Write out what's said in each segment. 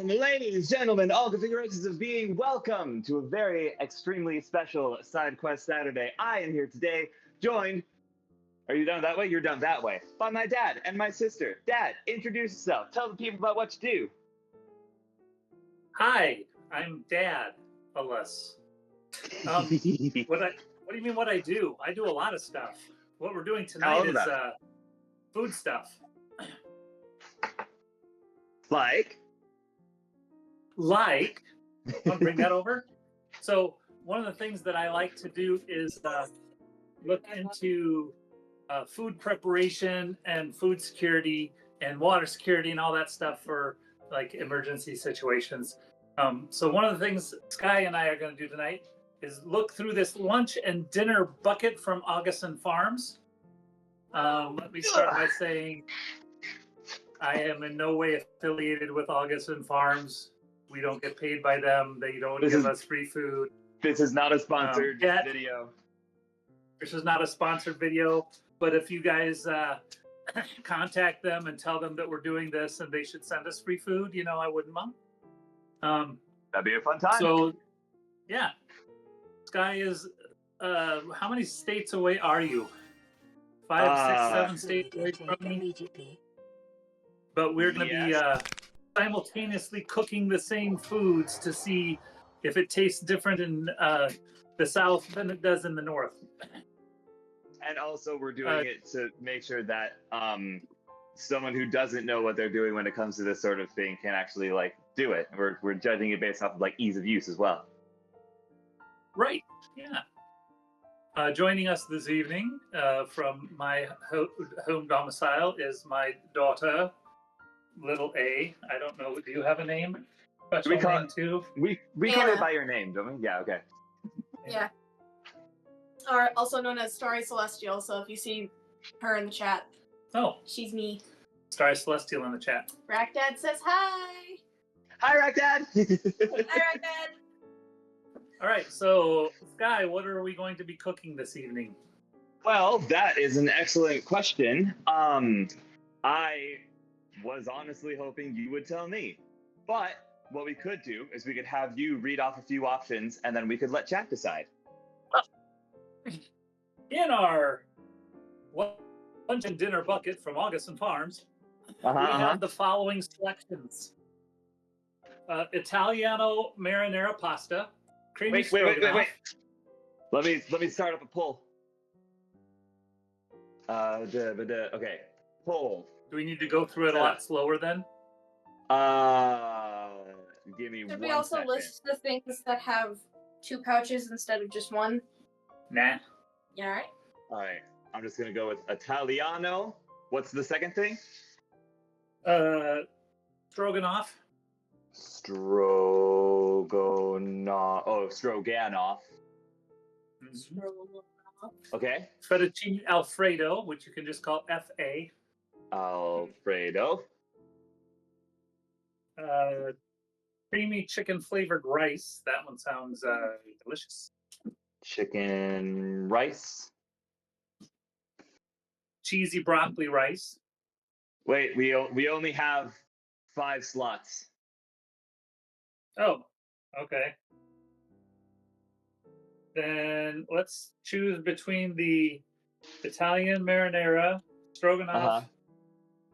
Ladies, gentlemen, all configurations of being, welcome to a very extremely special side quest Saturday. I am here today, joined, are you down that way? You're down that way, by my dad and my sister. Dad, introduce yourself. Tell the people about what you do. Hi, I'm Dad-alus. What do you mean what I do? I do a lot of stuff. What we're doing tonight is food stuff. Like, I'll bring that over. So one of the things that I like to do is look into food preparation and food security and water security and all that stuff for like emergency situations. So one of the things Sky and I are going to do tonight is look through this lunch and dinner bucket from Augustin Farms. Let me start by saying I am in no way affiliated with Augustin Farms. We don't get paid by them. They don't give us free food. This is not a sponsored video. This is not a sponsored video, but if you guys contact them and tell them that we're doing this and they should send us free food, you know, I wouldn't mind. That'd be a fun time. So, yeah. Sky is, how many states away are you? 5, 6, 7 states away from me? But we're going to be simultaneously cooking the same foods to see if it tastes different in the South than it does in the North. And also we're doing it to make sure that someone who doesn't know what they're doing when it comes to this sort of thing can actually like do it. We're judging it based off of like ease of use as well. Right, yeah. Joining us this evening from my home domicile is my daughter, Little A. I don't know. Do you have a name? Special we call name too? We call it by your name, don't we? Yeah. Okay. Yeah. Or also known as Starry Celestial. So if you see her in the chat, she's me. Starry Celestial in the chat. Rack Dad says hi. Hi, Rack Dad. Hi, Rack Dad. All right. So, Sky, what are we going to be cooking this evening? Well, that is an excellent question. I was honestly hoping you would tell me. But what we could do is we could have you read off a few options and then we could let chat decide. In our lunch and dinner bucket from Augustin Farms, we have the following selections. Italiano marinara pasta, creamy stroganoff. Wait. Let me start up a poll. Okay, poll. Do we need to go through it a lot slower then? Give me 1 second. Did we also list the things that have 2 pouches instead of just 1? Nah. Yeah, alright. Alright, I'm just gonna go with Italiano. What's the second thing? Stroganoff. Stroganoff. Okay. Fettuccine Alfredo, which you can just call FA. Alfredo. Creamy chicken flavored rice. That one sounds delicious. Chicken rice. Cheesy broccoli rice. Wait, we only have 5 slots. Oh, okay. Then let's choose between the Italian marinara, stroganoff,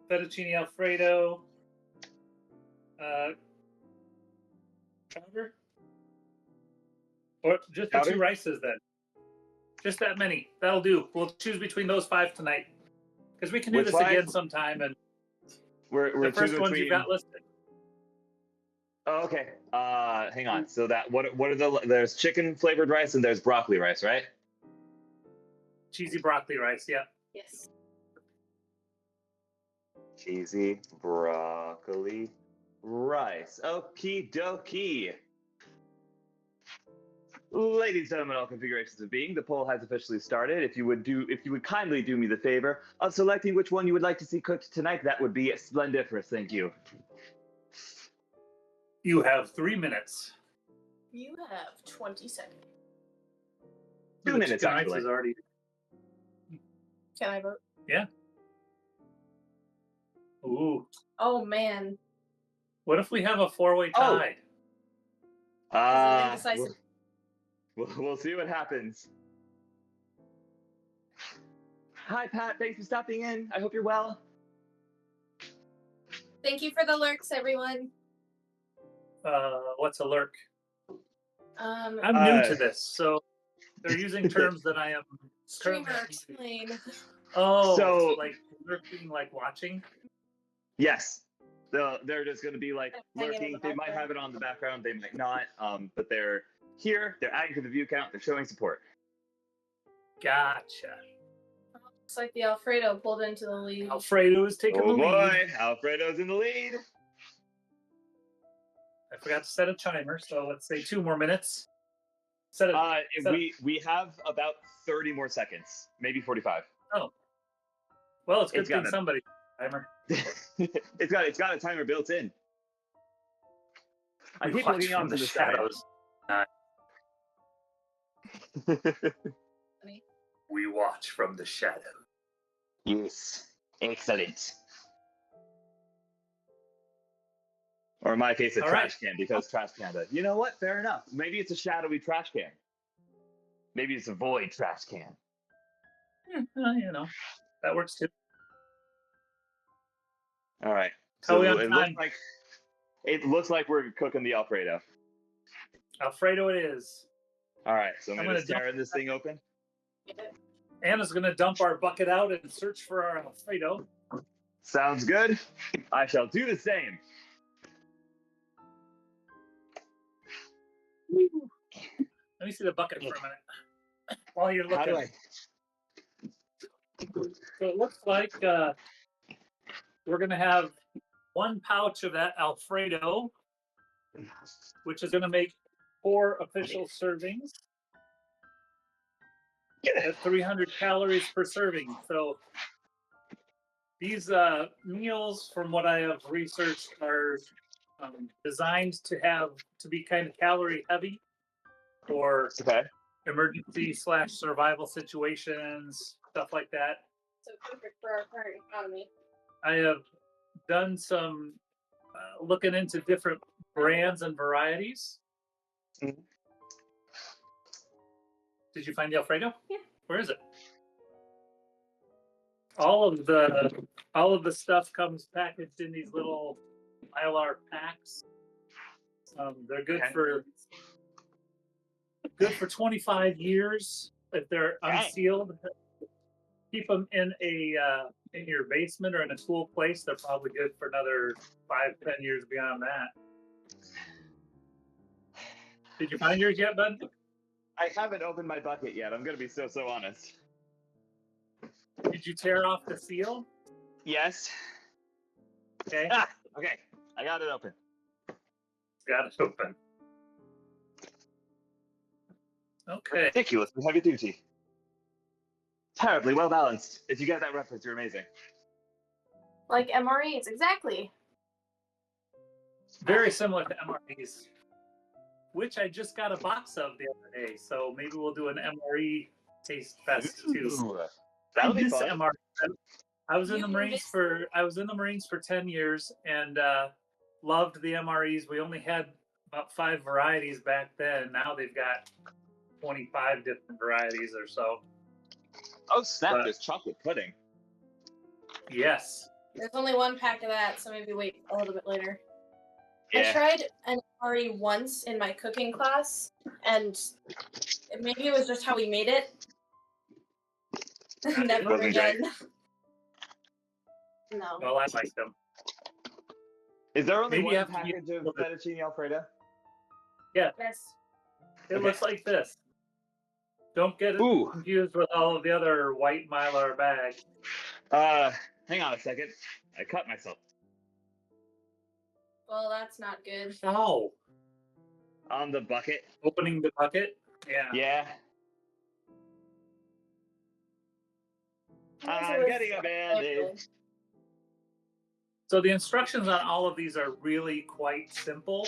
fettuccine alfredo, chowder, or just the 2 rices then. Just that many. That'll do. We'll choose between those 5 tonight, because we can do this again sometime. And we're the first ones you got listed. Oh, okay. Hang on. So that what are there's chicken flavored rice and there's broccoli rice, right? Cheesy broccoli rice, yeah. Yes. Cheesy broccoli rice. Okie dokie. Ladies and gentlemen, all configurations of being, the poll has officially started. If you would kindly do me the favor of selecting which one you would like to see cooked tonight, that would be splendiferous. Thank you. You have 3 minutes. You have 20 seconds. 2 minutes, actually. Is already... Can I vote? Yeah. Ooh. Oh, man. What if we have a 4-way tie? We'll see what happens. Hi, Pat. Thanks for stopping in. I hope you're well. Thank you for the lurks, everyone. What's a lurk? I'm new to this, so they're using terms that I am Streamer explain. Oh, so like lurking, like watching? Yes. They're just going to be like lurking. They might have it on the background, they might not. But they're here. They're adding to the view count. They're showing support. Gotcha. Looks like the Alfredo pulled into the lead. Alfredo is taking the lead. Oh boy, Alfredo's in the lead. I forgot to set a timer, so let's say 2 more minutes. We have about 30 more seconds, maybe 45. Oh, well, it's good thing somebody timer. it's got a timer built in. I keep looking on to the shadows. We watch from the shadows. Yes, excellent. Or in my case, a trash can, because trash can. You know what? Fair enough. Maybe it's a shadowy trash can. Maybe it's a void trash can. You know, that works too. All right. So it looks like we're cooking the Alfredo. Alfredo it is. All right. So I'm going to tear this thing open. Anna's going to dump our bucket out and search for our Alfredo. Sounds good. I shall do the same. Let me see the bucket for a minute while you're looking. How do I? So it looks like we're going to have 1 pouch of that Alfredo, which is going to make 4 official servings at 300 calories per serving. So these meals, from what I have researched, are designed to be kind of calorie heavy for emergency/survival situations, stuff like that. So perfect for our current economy. I have done some looking into different brands and varieties. Mm-hmm. Did you find the Alfredo? Yeah. Where is it? All of the stuff comes packaged in these little Mylar packs. They're good for 25 years if they're unsealed. Keep them in your basement or in a cool place. They're probably good for another 5-10 years beyond that. Did you find yours yet, bud? I haven't opened my bucket yet. I'm going to be so honest. Did you tear off the seal? Yes. Okay. Okay. I got it open. Got it open. Okay. Ridiculously heavy duty. Terribly well balanced. If you get that reference, you're amazing. Like MREs, exactly. Very similar to MREs, which I just got a box of the other day. So maybe we'll do an MRE taste fest too. That'll be fun. MRE. I was in the Marines for 10 years and loved the MREs. We only had about 5 varieties back then. Now they've got 25 different varieties or so. Oh snap! There's chocolate pudding. Yes. There's only 1 pack of that, so maybe wait a little bit later. Yeah. I tried an MRE once in my cooking class, and maybe it was just how we made it. Never again. No. Well, I like them. Is there only one package of fettuccine Alfredo? Yeah. Yes. It looks like this. Don't get it confused with all of the other white Mylar bags. Hang on a second. I cut myself. Well, that's not good. Oh. On the bucket. Opening the bucket? Yeah. Yeah. I'm getting a bandage. So the instructions on all of these are really quite simple.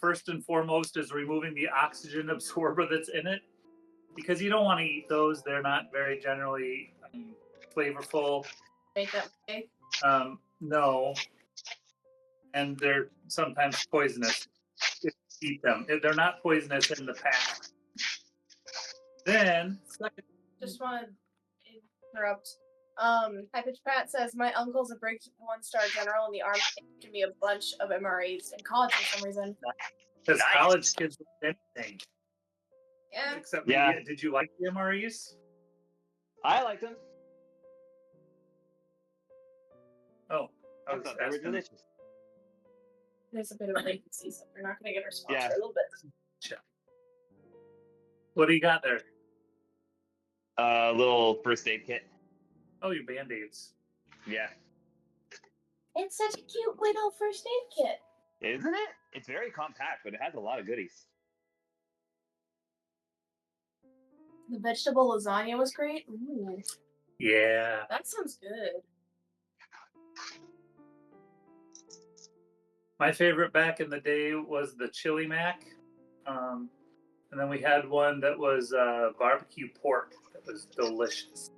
First and foremost is removing the oxygen absorber that's in it, because you don't want to eat those. They're not very generally flavorful. Makeup, okay? No. and they're sometimes poisonous if you eat them. If they're not poisonous in the past. Then, second. Just want to interrupt. High Pitch Pat says, my uncle's a Brig 1-star general in the Army. Give me a bunch of MREs in college for some reason. Because college kids do anything. Yeah. Except maybe, did you like the MREs? I liked them. Oh, I thought they were delicious. There's a bit of a latency, so we're not going to get a response for a little bit. What do you got there? A little first aid kit. Oh, your Band-Aids. Yeah. It's such a cute little first aid kit. Isn't it? It's very compact, but it has a lot of goodies. The vegetable lasagna was great. Ooh. Yeah. That sounds good. My favorite back in the day was the chili mac. And then we had one that was barbecue pork. That was delicious.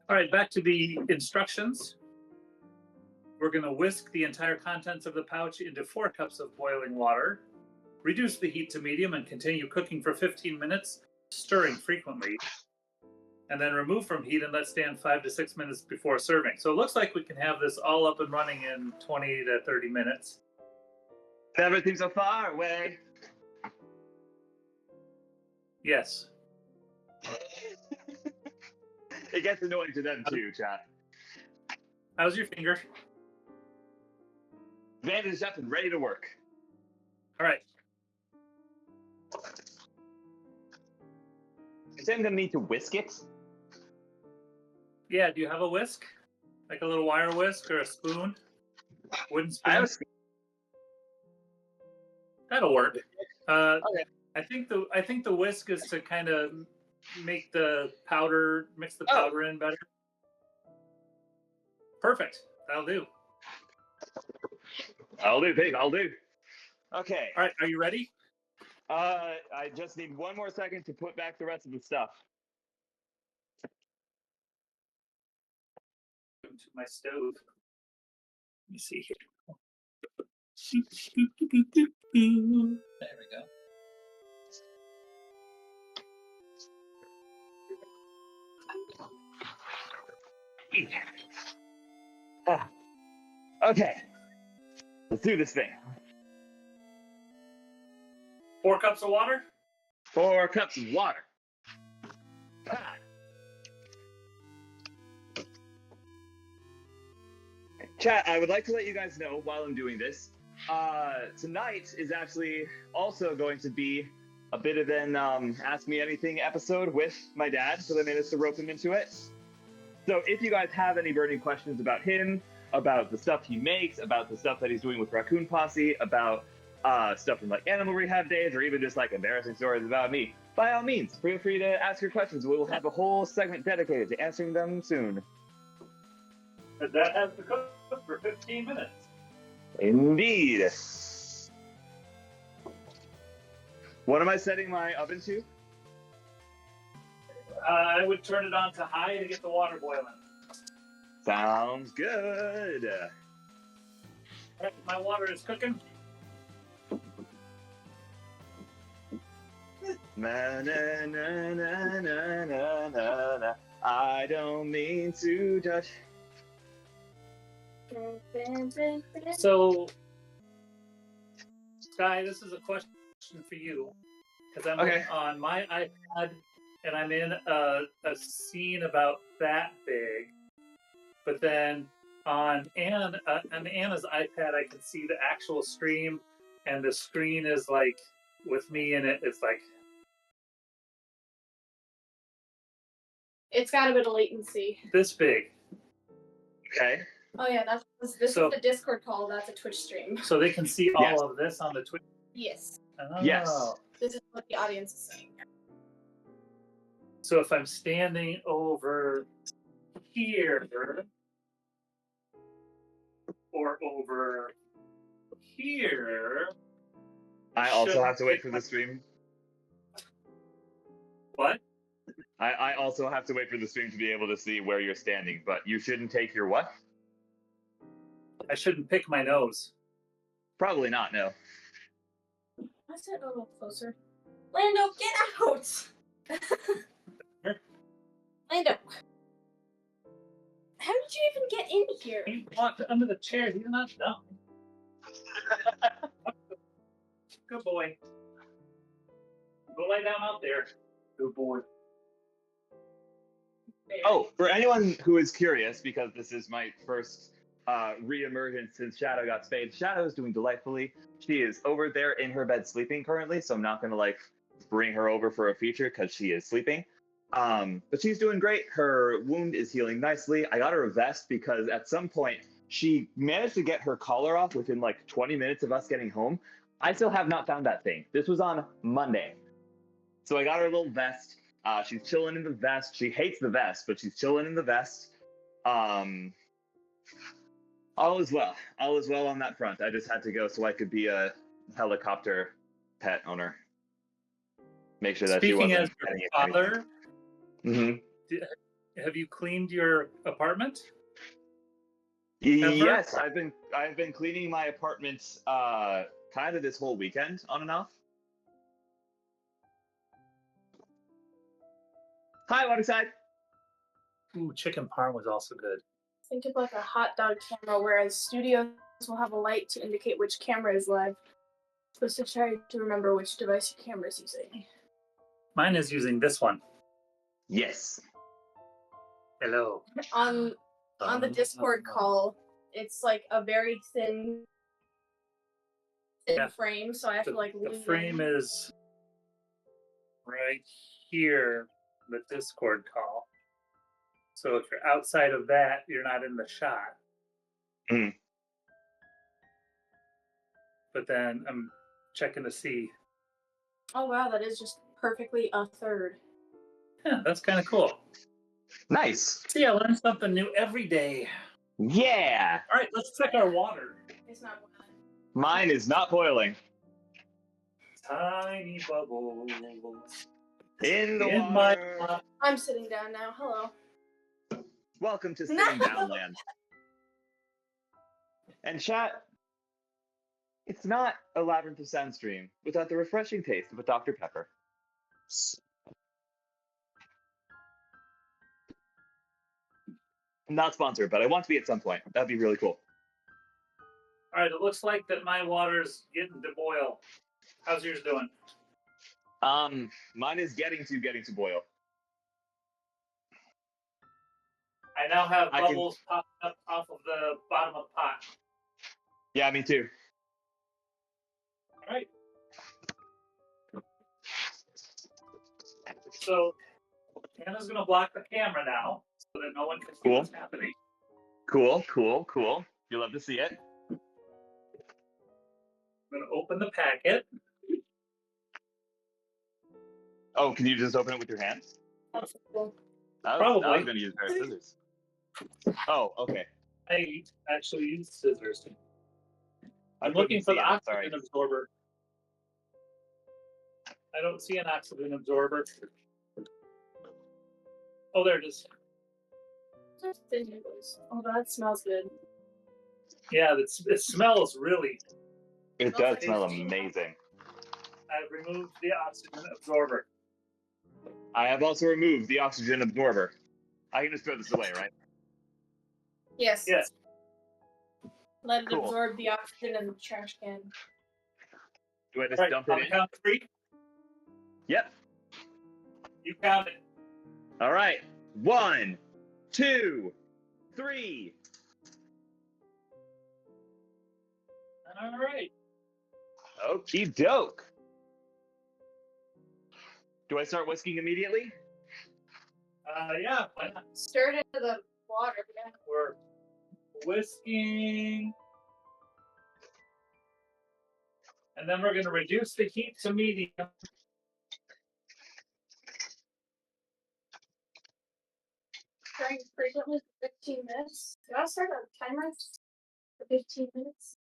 All right, back to the instructions. We're going to whisk the entire contents of the pouch into 4 cups of boiling water. Reduce the heat to medium and continue cooking for 15 minutes, stirring frequently. And then remove from heat and let stand 5 to 6 minutes before serving. So it looks like we can have this all up and running in 20 to 30 minutes. Everything so far away. Yes. It gets annoying to them too, chat. How's your finger? Bandaged up and ready to work. All right. You say I'm gonna need to whisk it? Yeah, do you have a whisk? Like a little wire whisk or a spoon? Wooden spoon? That'll work. Okay. I think the whisk is to kind of make the powder, mix the powder in better. Perfect. That'll do. I'll do, pig. I'll do. Okay. All right. Are you ready? I just need one more second to put back the rest of the stuff. To my stove. Let me see here. There we go. Okay. Let's do this thing. 4 cups of water? 4 cups of water. Chat, I would like to let you guys know while I'm doing this, tonight is actually also going to be a bit of an Ask Me Anything episode with my dad, so I managed to rope him into it. So if you guys have any burning questions about him, about the stuff he makes, about the stuff that he's doing with Raccoon Posse, about stuff from like animal rehab days, or even just like embarrassing stories about me, by all means, feel free to ask your questions. We will have a whole segment dedicated to answering them soon. But that has to cook for 15 minutes. Indeed. What am I setting my oven to? I would turn it on to high to get the water boiling. Sounds good. All right, my water is cooking. Na, na, na, na, na, na, na, na. I don't mean to judge. So, Sky, this is a question for you. Because I'm on my iPad and I'm in a scene about that big. But then on Anna's iPad, I can see the actual stream, and the screen is like with me in it. It's like. It's got a bit of latency. This big. Okay. Oh yeah, this is the Discord call. That's a Twitch stream. So they can see all of this on the Twitch. Yes. Oh. Yes. This is what the audience is saying. So if I'm standing over here or over here, I also have to wait for the stream. What? I also have to wait for the stream to be able to see where you're standing, but you shouldn't take your what? I shouldn't pick my nose. Probably not, no. I said a little closer. Lando, get out! Lando. How did you even get in here? He walked under the chair. He's not dumb. Good boy. Go lie down out there. Good boy. Oh, for anyone who is curious, because this is my first re-emergence since Shadow got spayed, Shadow is doing delightfully. She is over there in her bed sleeping currently, so I'm not going to like bring her over for a feature because she is sleeping. But she's doing great. Her wound is healing nicely. I got her a vest because at some point she managed to get her collar off within like 20 minutes of us getting home. I still have not found that thing. This was on Monday. So I got her a little vest. She's chilling in the vest. She hates the vest, but she's chilling in the vest. All is well. All is well on that front. I just had to go so I could be a helicopter pet owner. Make sure that Speaking she as wasn't your getting father, Mm-hmm. have you cleaned your apartment? Yes, I've been cleaning my apartment kind of this whole weekend, on and off. Hi, Waterside. Ooh, chicken parm was also good. Think of like a hot dog camera, whereas studios will have a light to indicate which camera is live. Supposed to try to remember which device your camera is using. Mine is using this one. Yes. Hello. On the Discord call, it's like a very thin frame, so I have to like The lean frame in. is right here, the Discord call. So if you're outside of that, you're not in the shot. Mm. But then I'm checking to see. Oh wow, that is just perfectly a third. Yeah, that's kind of cool. Nice. See, I learn something new every day. Yeah. All right, let's check our water. It's not boiling. Mine is not boiling. Tiny bubbles In the in water. my. I'm sitting down now. Hello. Welcome to Sitting Down Land. And chat, it's not a Labyrinth of Sound stream without the refreshing taste of a Dr. Pepper. I'm not sponsored, but I want to be at some point. That'd be really cool. All right, it looks like that my water's getting to boil. How's yours doing? Mine is getting to boil. I now have bubbles popping up off of the bottom of the pot. Yeah, me too. All right. So Hannah's going to block the camera now so that no one can see what's happening. Cool. You love to see it. I'm going to open the packet. Oh, can you just open it with your hands? Possible. Probably. I was going to use a pair of scissors. Oh, okay. I actually use scissors. I'm couldn't looking for see the it, oxygen absorber. I don't see an oxygen absorber. Oh, there it is. Oh, that smells good. Yeah, it smells really. It does smell amazing. I've removed the oxygen absorber. I have also removed the oxygen absorber. I can just throw this away, right? Yes. Yes. Let it Cool. absorb the oxygen in the trash can. Do I just dump it in? Count 3. Yep. You count it. All right. 1, 2, 3. All right. Okie doke. Do I start whisking immediately? Yeah. Why not? Stir it into the water. Yeah. We're whisking. And then we're going to reduce the heat to medium. Stirring frequently for 15 minutes. Did I start a timer for 15 minutes?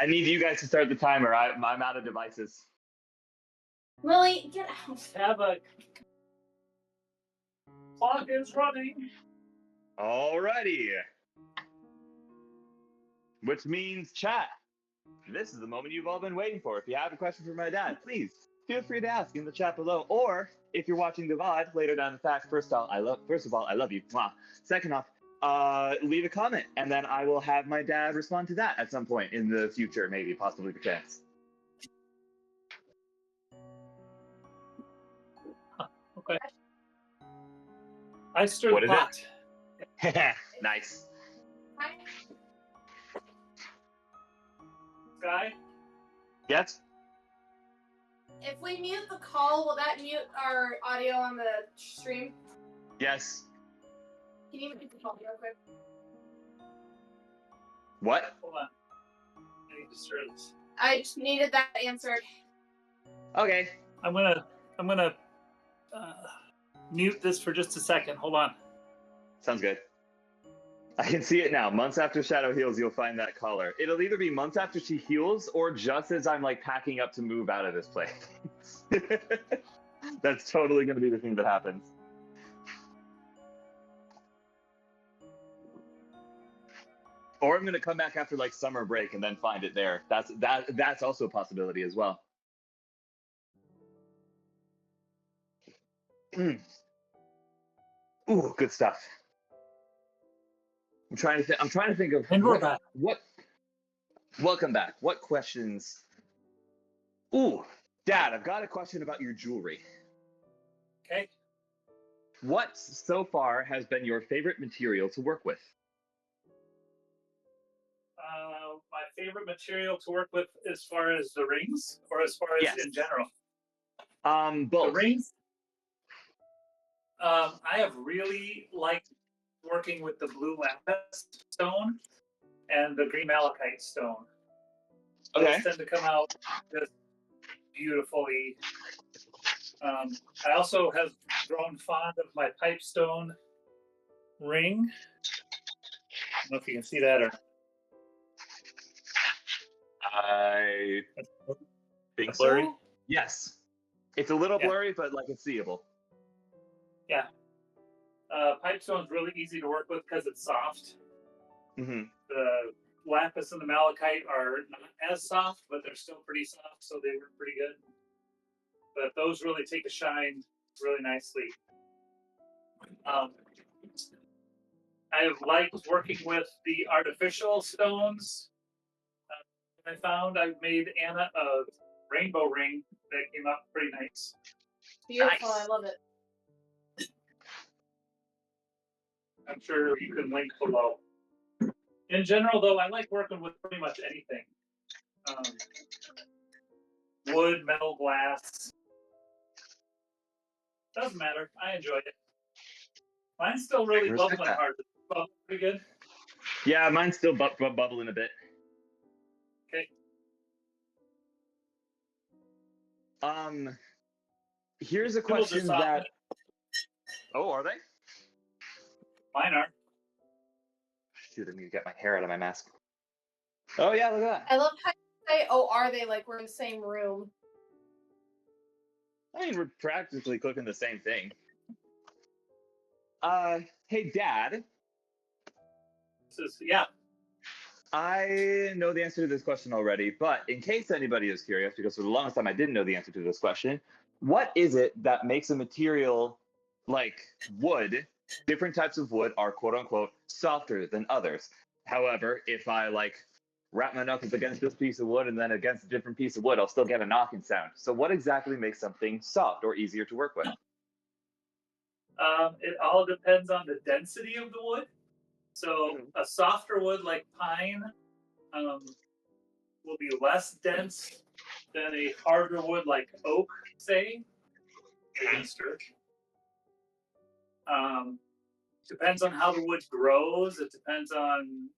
I need you guys to start the timer. I'm out of devices. Lily, get out. Have a Clock is running. Alrighty. Which means chat. This is the moment you've all been waiting for. If you have a question for my dad, please feel free to ask in the chat below. Or if you're watching the VOD later down the fact, first of all, I love you. Mwah. Second off, leave a comment, and then I will have my dad respond to that at some point in the future, maybe, possibly, perchance. Okay. I stir What the is it? pot. Nice. Guy? Yes? If we mute the call, will that mute our audio on the stream? Yes. Can you mute the call real quick? What? Hold on. I need to stir this. I just needed that answered. Okay. I'm gonna mute this for just a second. Hold on. Sounds good. I can see it now. Months after Shadow heals, you'll find that collar. It'll either be months after she heals or just as I'm like packing up to move out of this place. That's totally going to be the thing that happens. Or I'm going to come back after like summer break and then find it there. That's also a possibility as well. Ooh, good stuff. I'm trying to think of And we're back. Welcome back. What questions? Ooh, Dad, I've got a question about your jewelry. Okay. What so far has been your favorite material to work with? My favorite material to work with as far as the rings, or as far as Yes. in general? Both. The rings. I have really liked working with the blue lapis stone and the green malachite stone. Okay. Those tend to come out just beautifully. I also have grown fond of my pipestone ring. I don't know if you can see that or. I think Blurry? so. Yes. It's a little blurry, but like it's seeable. Yeah. Pipestone's really easy to work with because it's soft. Mm-hmm. The lapis and the malachite are not as soft, but they're still pretty soft, so they work pretty good. But those really take a shine really nicely. I have liked working with the artificial stones. I found I've made Anna a rainbow ring that came out pretty nice. Beautiful, Nice. I love it. I'm sure you can link below. In general, though, I like working with pretty much anything. Wood, metal, glass. Doesn't matter. I enjoy it. Mine's still really Respect bubbling that. hard. Bubbling pretty good. Yeah, mine's still bubbling a bit. Okay. Here's a People just question soften that. it. Oh, are they? Mine are. Shoot, I need to get my hair out of my mask. Oh yeah, look at that. I love how you say, oh, are they, like we're in the same room. I mean, we're practically cooking the same thing. Hey, Dad. Yeah. I know the answer to this question already, but in case anybody is curious, because for the longest time I didn't know the answer to this question, what is it that makes a material like wood, different types of wood are quote-unquote softer than others? However, if I like wrap my knuckles against this piece of wood and then against a different piece of wood, I'll still get a knocking sound. So what exactly makes something soft or easier to work with? It all depends on the density of the wood. So a softer wood like pine will be less dense than a harder wood like oak, say. Depends on how the wood grows. It depends on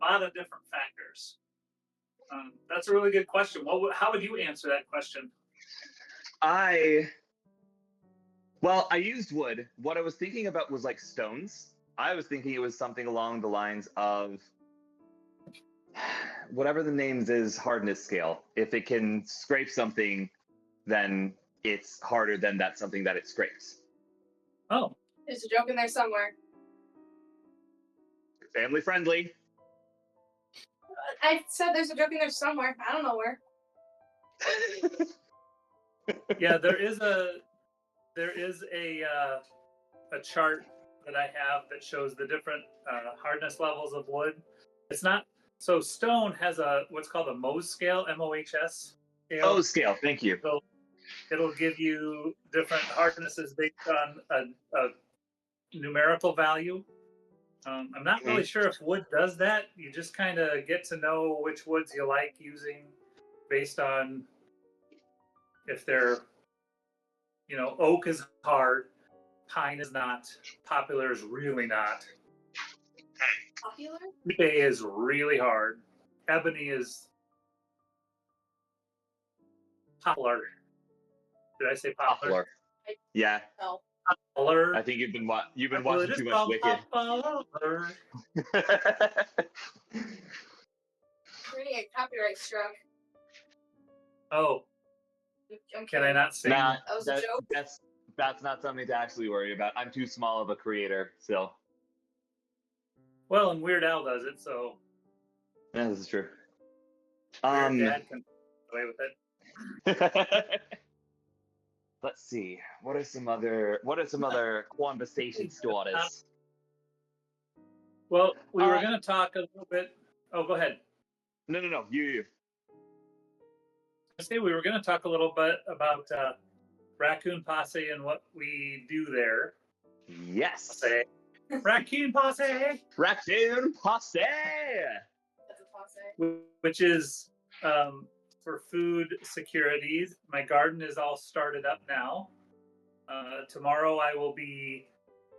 a lot of different factors. That's a really good question. How would you answer that question? I used wood. What I was thinking about was like stones. I was thinking it was something along the lines of whatever the names is hardness scale. If it can scrape something, then it's harder than that something that it scrapes. Oh, There's a joke in there somewhere. Family friendly. I said there's a joke in there somewhere. I don't know where. yeah. There is a chart that I have that shows the different hardness levels of wood. It's not so stone has what's called a Mohs scale, MOHS scale. Oh, scale. Thank you. So it'll give you different hardnesses based on a numerical value. I'm not really sure if wood does that. You just kind of get to know which woods you like using based on if they're, oak is hard, pine is not, poplar is really not. Popular? Bay is really hard. Ebony is poplar. Did I say poplar? Yeah. No. Poplar. I think you've been watching too much Wicked. Creating a copyright struck. Oh, I'm can I kidding. not sing? Nah, That was a joke. that's not something to actually worry about. I'm too small of a creator still. Well, and Weird Al does it, so Yeah, this is true. Weird Dad can get away with it. Let's see. What are some other conversation starters? Well, we were going to talk a little bit. Oh, go ahead. No. You. I say we were going to talk a little bit about Raccoon Posse and what we do there. Yes. Say, Raccoon Posse. Raccoon Posse. That's a posse. Which is for food security. My garden is all started up now. Tomorrow I will be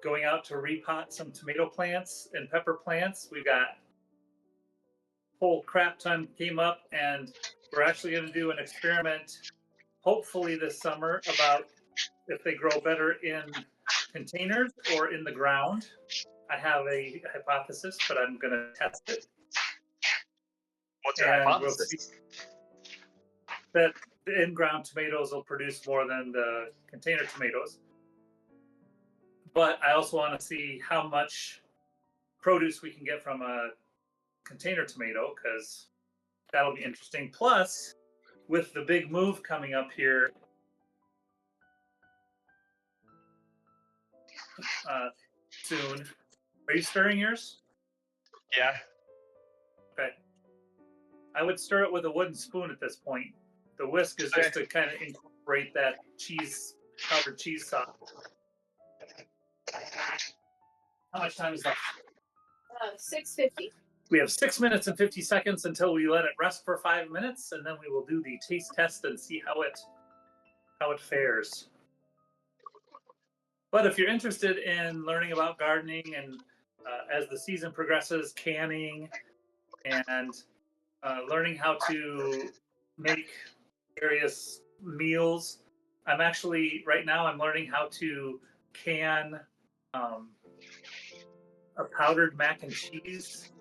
going out to repot some tomato plants and pepper plants. We got whole crap ton came up, and we're actually going to do an experiment, hopefully this summer, about if they grow better in containers or in the ground. I have a hypothesis, but I'm going to test it. What's your hypothesis? We'll see that the in-ground tomatoes will produce more than the container tomatoes. But I also want to see how much produce we can get from a container tomato, because that'll be interesting. Plus, with the big move coming up here soon, are you stirring yours? Yeah. Okay. I would stir it with a wooden spoon at this point. The whisk is just to kind of incorporate that powdered cheese sauce. How much time is left? 6:50. We have 6 minutes and 50 seconds until we let it rest for 5 minutes, and then we will do the taste test and see how it fares. But if you're interested in learning about gardening and as the season progresses, canning and learning how to make various meals, I'm learning how to can a powdered mac and cheese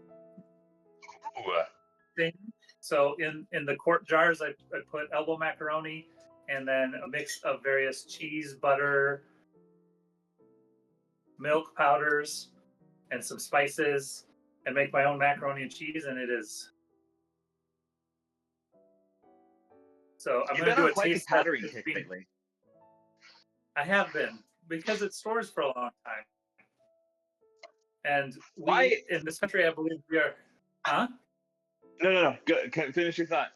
thing. So in the quart jars, I put elbow macaroni and then a mix of various cheese, butter, milk powders, and some spices, and make my own macaroni and cheese, and it is. So I'm going to do a taste test. Lately. I have been, because it stores for a long time. And in this country, I believe we are. Huh? No. Go, finish your thought.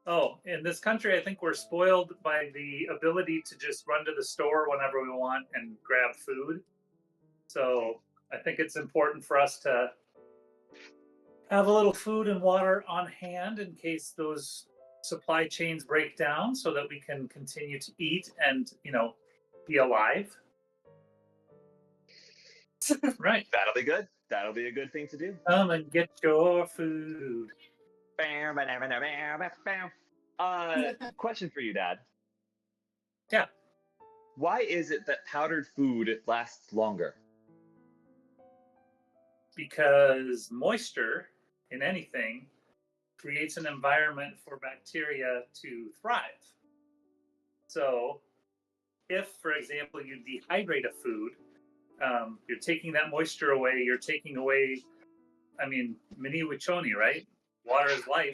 Oh, in this country, I think we're spoiled by the ability to just run to the store whenever we want and grab food. So I think it's important for us to have a little food and water on hand in case those supply chains break down, so that we can continue to eat and, be alive. Right. That'll be good. That'll be a good thing to do. Come and get your food. Question for you, Dad. Yeah. Why is it that powdered food lasts longer? Because moisture in anything creates an environment for bacteria to thrive. So if, for example, you dehydrate a food, you're taking that moisture away. You're taking away, I mean, mini wachoni, right? Water is life.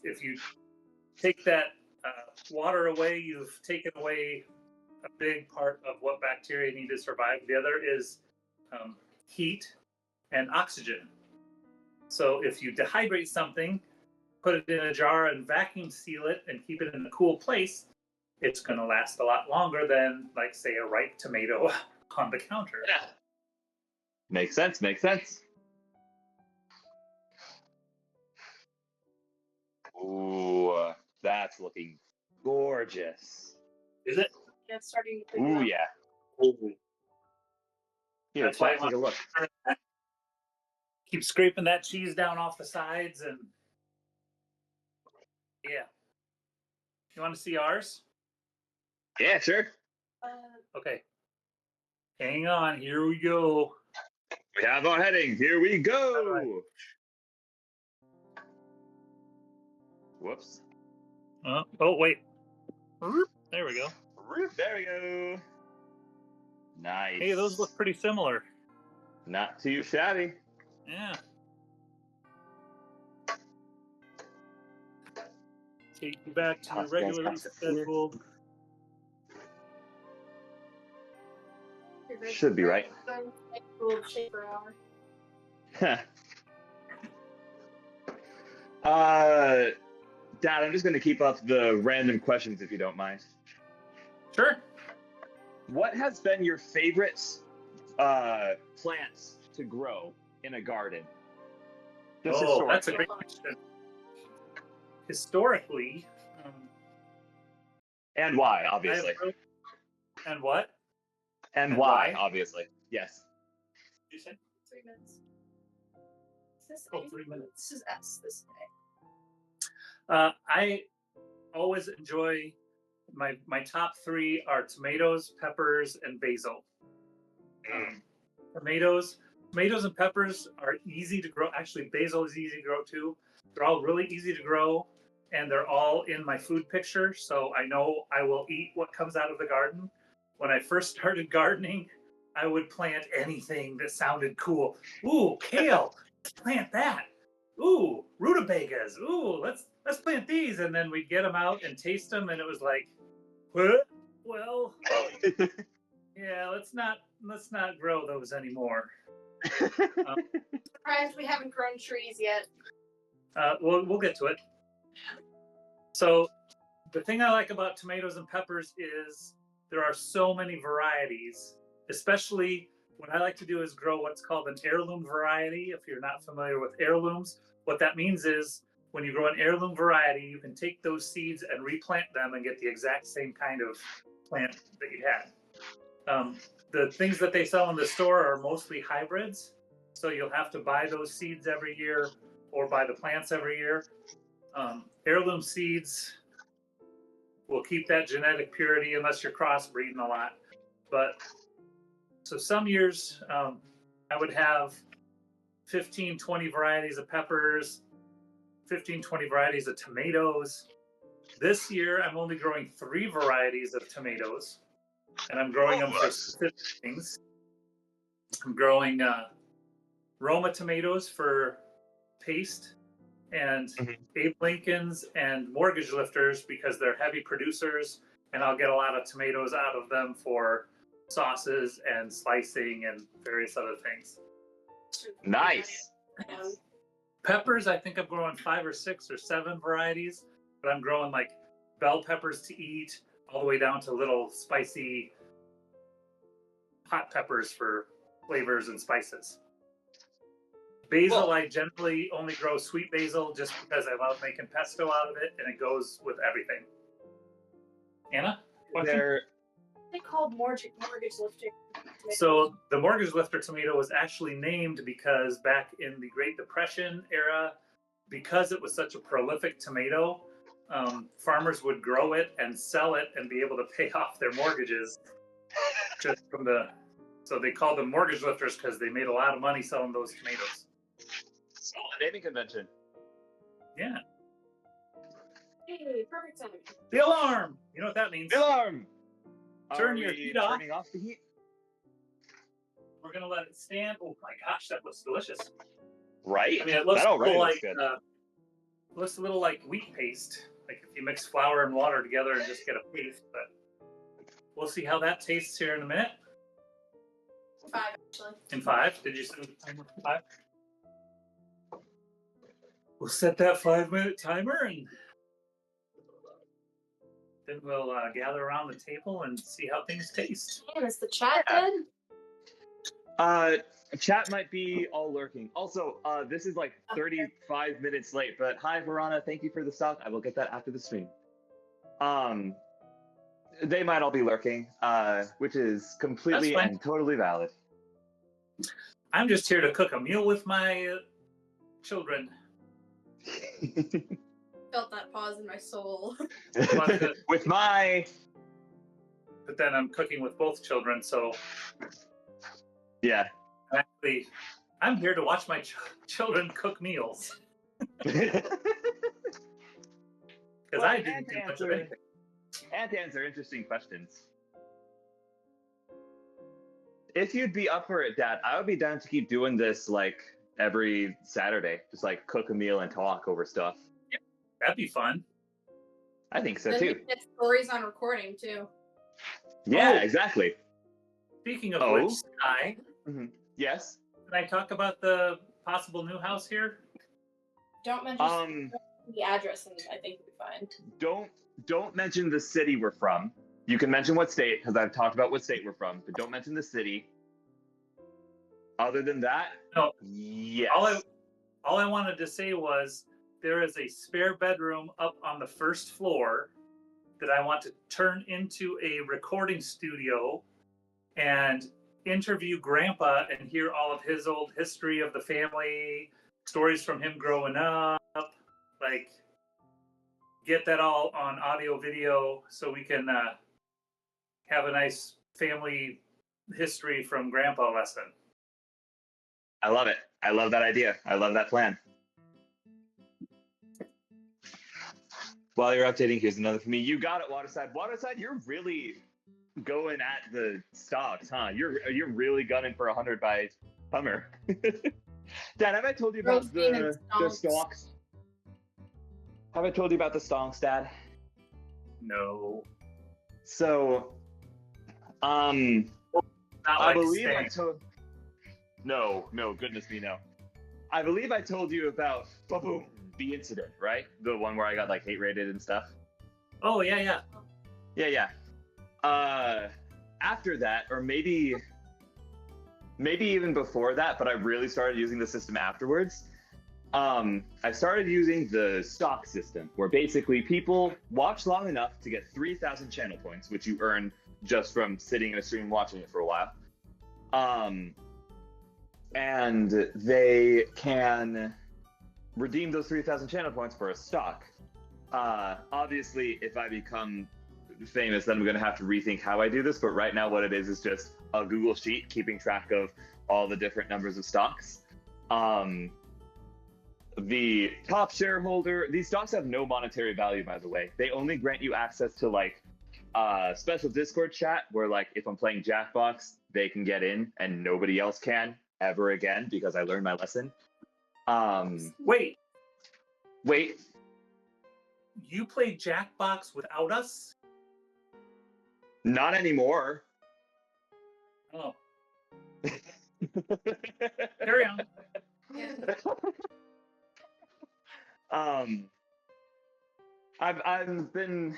If you take that water away, you've taken away a big part of what bacteria need to survive. The other is heat and oxygen. So if you dehydrate something, put it in a jar and vacuum seal it and keep it in a cool place, it's going to last a lot longer than, like, say, a ripe tomato on the counter. Yeah. Makes sense. Makes sense. Ooh, that's looking gorgeous. Is it? Yeah, it's starting to Ooh, up. yeah. Here, That's why I take a look. Keep scraping that cheese down off the sides, and yeah. You want to see ours? Yeah, sure. Okay. Hang on. Here we go. We have our heading. Here we go. All right. Whoops. Oh, wait. There we go. There we go. Nice. Hey, those look pretty similar. Not too shabby. Yeah. Take you back to your regularly scheduled. Should be right. Shaper hour. Dad, I'm just going to keep up the random questions if you don't mind. Sure. What has been your favorite plants to grow in a garden? Just that's a great question. Historically. And why, obviously. And what? And why, obviously. Yes. You said 3 minutes. Is this 3 minutes. This is S this day. I always enjoy my top 3 are tomatoes, peppers, and basil. Tomatoes and peppers are easy to grow. Actually, basil is easy to grow too. They're all really easy to grow, and they're all in my food picture, so I know I will eat what comes out of the garden. When I first started gardening, I would plant anything that sounded cool. Ooh, kale, let's plant that. Ooh, rutabagas. Ooh, let's plant these, and then we'd get them out and taste them, and it was like, what? Well, yeah, let's not grow those anymore. Surprised we haven't grown trees yet. We'll get to it. So the thing I like about tomatoes and peppers is there are so many varieties, especially what I like to do is grow what's called an heirloom variety. If you're not familiar with heirlooms, what that means is when you grow an heirloom variety, you can take those seeds and replant them and get the exact same kind of plant that you had. The things that they sell in the store are mostly hybrids, so you'll have to buy those seeds every year or buy the plants every year. Heirloom seeds will keep that genetic purity unless you're crossbreeding a lot. But so some years I would have 15, 20 varieties of peppers, 15, 20 varieties of tomatoes. This year I'm only growing 3 varieties of tomatoes, and I'm growing them for specific things. I'm growing Roma tomatoes for paste, and Abe Lincolns and mortgage lifters because they're heavy producers, and I'll get a lot of tomatoes out of them for sauces and slicing and various other things. Nice. Peppers, I think I'm growing 5 or 6 or 7 varieties, but I'm growing like bell peppers to eat all the way down to little spicy hot peppers for flavors and spices. Basil, I generally only grow sweet basil just because I love making pesto out of it, and it goes with everything. Anna? They're called mortgage lifter. So the mortgage lifter tomato was actually named because back in the Great Depression era, because it was such a prolific tomato, farmers would grow it and sell it and be able to pay off their mortgages just from the. So they called them mortgage lifters because they made a lot of money selling those tomatoes. Naming convention. Yeah. Hey, perfect timing. The alarm. You know what that means? The alarm. Turn Are your we heat off. turning off the heat? We're gonna let it stand. Oh my gosh, that looks delicious. Right? I mean, it looks that a already little looks like good. looks a little like wheat paste. Like if you mix flour and water together and just get a paste. But we'll see how that tastes here in a minute. 5 actually. In 5, did you set the timer for 5? We'll set that 5-minute timer and then we'll gather around the table and see how things taste. Man, is the chat dead? Chat might be all lurking. Also, this is like 35 minutes late, but hi, Verona. Thank you for the stock. I will get that after the stream. They might all be lurking, which is completely and totally valid. I'm just here to cook a meal with my children. Felt that pause in my soul. With my... But then I'm cooking with both children, so... Yeah. Actually, I'm here to watch my children cook meals. Because I didn't do much of anything. And to answer interesting questions. If you'd be up for it, Dad, I would be down to keep doing this like every Saturday. Just like cook a meal and talk over stuff. Yeah, that'd be fun. I think so Then too. we get stories on recording too. Yeah, exactly. Speaking of which, Sky, yes. Can I talk about the possible new house here? Don't mention the address, and I think we'll be fine. Don't mention the city we're from. You can mention what state, because I've talked about what state we're from, but don't mention the city. Other than that, no. Yes. All I wanted to say was there is a spare bedroom up on the first floor that I want to turn into a recording studio and interview Grandpa and hear all of his old history of the family, stories from him growing up, like get that all on audio video so we can have a nice family history from Grandpa lesson. I love it. I love that idea. I love that plan. While you're updating, here's another for me. You got it, Waterside. Waterside, you're really going at the stocks, huh? You're really gunning for 100 by Hummer. Dad, have I told you about the stonks? Have I told you about the stonks, Dad? No. So, Not I like believe Sting. I told. No, goodness me, no. I believe I told you about the incident, right? The one where I got like hate rated and stuff. Oh yeah. Yeah. After that, or maybe even before that, but I really started using the system afterwards. I started using the stock system, where basically people watch long enough to get 3,000 channel points, which you earn just from sitting in a stream watching it for a while. And they can redeem those 3,000 channel points for a stock. Obviously, if I become famous, then I'm going to have to rethink how I do this. But right now, what it is just a Google sheet keeping track of all the different numbers of stocks. The top shareholder, these stocks have no monetary value, by the way. They only grant you access to like special Discord chat where like if I'm playing Jackbox, they can get in and nobody else can ever again because I learned my lesson. Wait. You played Jackbox without us? Not anymore. Oh. Carry on. I've been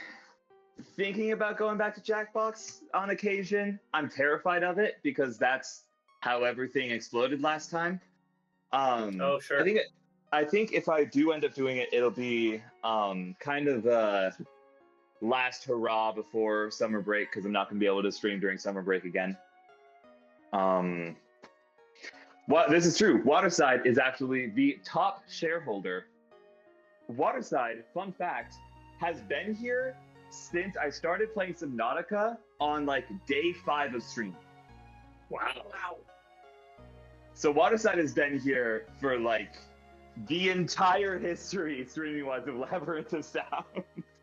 thinking about going back to Jackbox on occasion. I'm terrified of it because that's how everything exploded last time. Oh, sure. I think if I do end up doing it, it'll be kind of a last hurrah before summer break because I'm not going to be able to stream during summer break again. This is true. Waterside is actually the top shareholder. Waterside, fun fact, has been here since I started playing Subnautica on like day 5 of stream. Wow. So Waterside has been here for like the entire history, streaming-wise, of Labyrinth of Sound.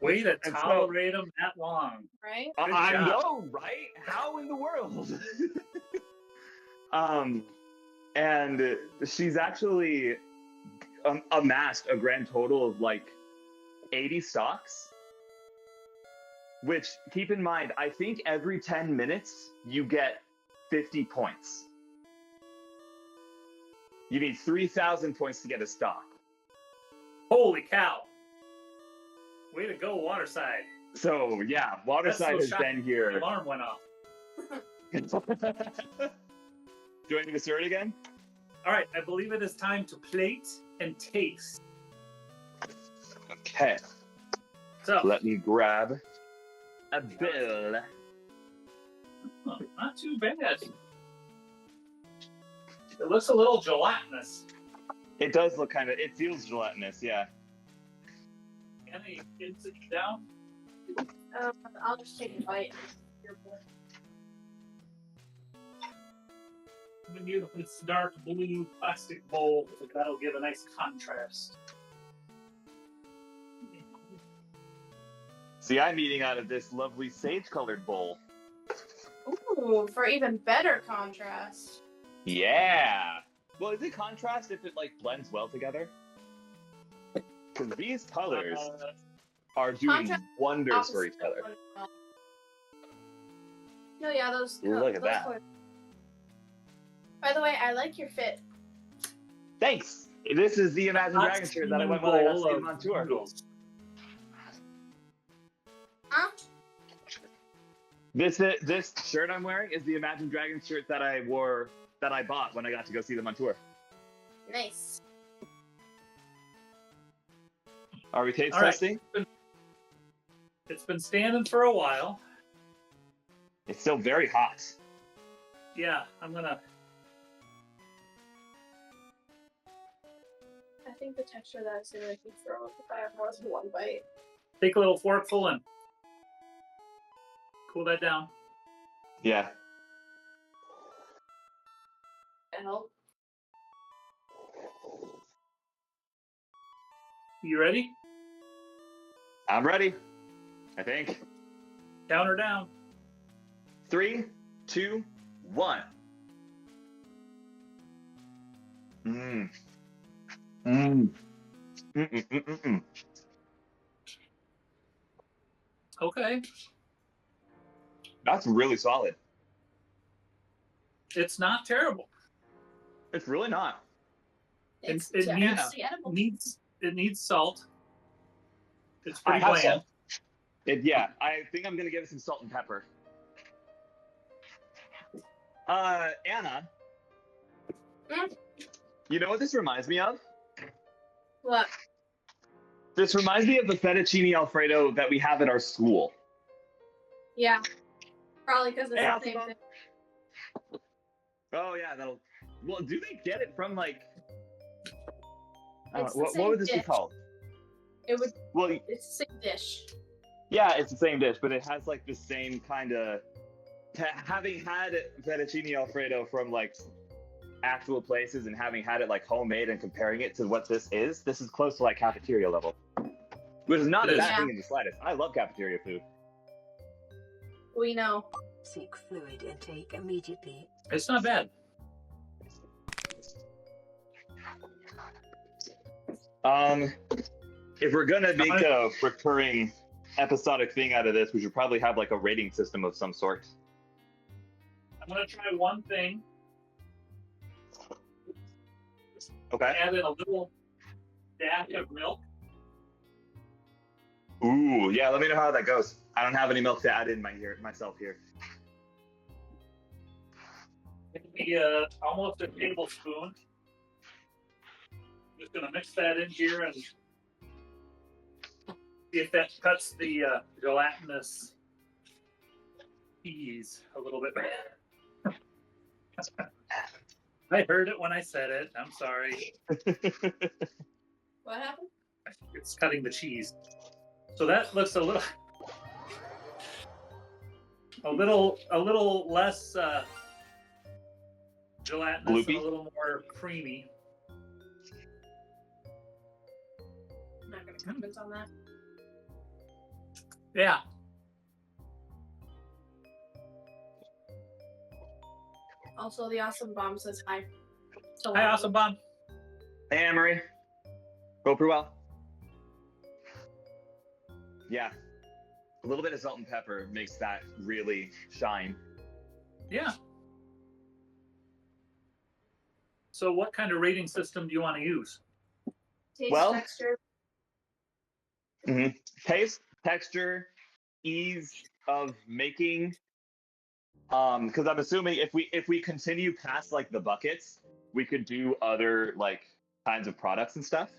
Way to And so- tolerate them that long. Right? Good I job. know, right? How in the world? And she's actually amassed a grand total of like 80 stocks. Which, keep in mind, I think every 10 minutes you get 50 points. You need 3,000 points to get a stock. Holy cow. Way to go, Waterside. So, yeah, Waterside has been The here. alarm went off. Do you want me to start again? All right, I believe it is time to plate and taste. Okay, So, let me grab a bill. not too bad. It looks a little gelatinous. It does look it feels gelatinous, yeah. Any sit down? I'll just take a bite. I'm going to use this dark blue plastic bowl, so that'll give a nice contrast. See, I'm eating out of this lovely sage-colored bowl. Ooh, for even better contrast. Yeah! Well, is it contrast if it, like, blends well together? Because these colors are doing Contrast wonders for each other. No, yeah, those. Look at those that. colors. By the way, I like your fit. Thanks! This is the Imagine Hot Dragons shirt that I went steaming when I got to bowl see of them on tour. noodles. Huh? This shirt I'm wearing is the Imagine Dragons shirt that I bought when I got to go see them on tour. Nice. Are we taste All right. testing? It's been standing for a while. It's still very hot. Yeah, I'm going to... I think the texture of that is gonna make me throw up if I have more than one bite. Take a little forkful and cool that down. Yeah. Help. You ready? I'm ready. I think. Count her down. 3, 2, 1. Mmm. Mmm. Mm-mm-mm-mm-mm. Okay. That's really solid. It's not terrible. It's really not. It's it actually edible. It needs salt. It's I pretty have bland. salt. Yeah, I think I'm gonna give it some salt and pepper. Anna. Mm? You know what this reminds me of? What? This reminds me of the fettuccine alfredo that we have at our school. Yeah. Probably because it's Yeah, the same thing. Oh yeah, that'll. Well, do they get it from like? It's the What same would this be dish. called? It would. Well, It's the same dish. yeah, it's the same dish, but it has like the same kind of. Having had fettuccine alfredo from like actual places and having had it like homemade and comparing it to what this is close to like cafeteria level, which is not a It is. bad thing in the slightest. I love cafeteria food. We know. Seek fluid intake immediately. It's not bad. If we're gonna make a recurring episodic thing out of this, we should probably have like a rating system of some sort. I'm going to try one thing. Okay. Add in a little dash of milk. Ooh, yeah. Let me know how that goes. I don't have any milk to add in myself here. Maybe almost a tablespoon. Just going to mix that in here and see if that cuts the gelatinous cheese a little bit. I heard it when I said it. I'm sorry. What happened? It's cutting the cheese. So that looks a little less gelatinous Gloopy? and a little more creamy. I'm not gonna comment on that. Yeah. Also, the Awesome Bomb says hi. So Hi, Awesome Bomb. Hey, Anne-Marie. Hope you're well. Yeah. A little bit of salt and pepper makes that really shine. Yeah. So what kind of rating system do you want to use? Taste, Well- texture. Taste, texture, ease of making. Because I'm assuming if we continue past like the buckets, we could do other like kinds of products and stuff.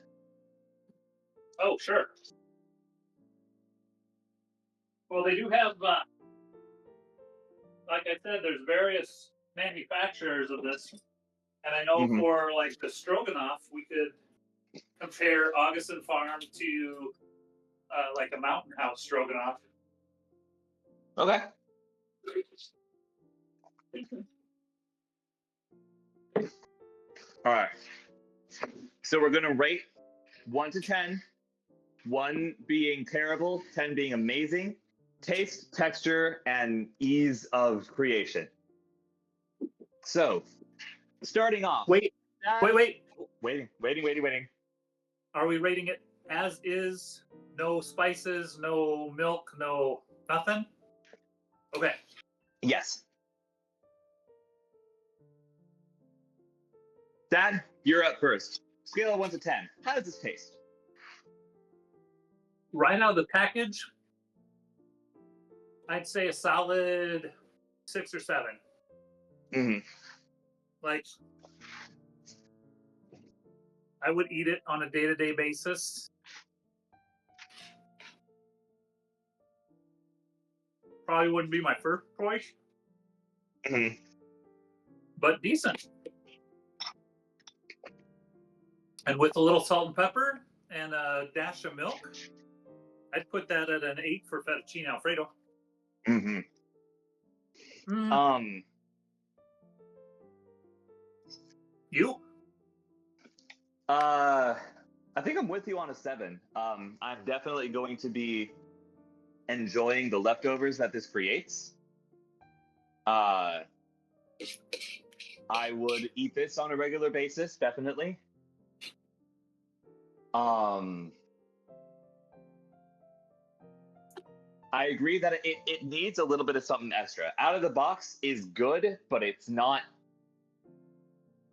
Oh, sure. Well, they do have, like I said, there's various manufacturers of this. And I know Mhm. for like the stroganoff, we could compare Augustin Farm to like a Mountain House stroganoff. Okay. All right. So we're gonna rate 1 to 10. 1 being terrible, 10 being amazing. Taste, texture, and ease of creation. So, starting off. Wait. Waiting. Are we rating it as is? No spices, no milk, no nothing? Okay. Yes. Dad, you're up first. Scale of 1 to 10. How does this taste? Right out of the package, I'd say a solid 6 or 7. Mm-hmm. Like, I would eat it on a day-to-day basis. Probably wouldn't be my first choice, Mm-hmm. but decent. And with a little salt and pepper and a dash of milk, I'd put that at an 8 for fettuccine Alfredo. Mm-hmm. You? I think I'm with you on a 7. I'm definitely going to be enjoying the leftovers that this creates. I would eat this on a regular basis, definitely. I agree that it needs a little bit of something extra. Out of the box is good, but it's not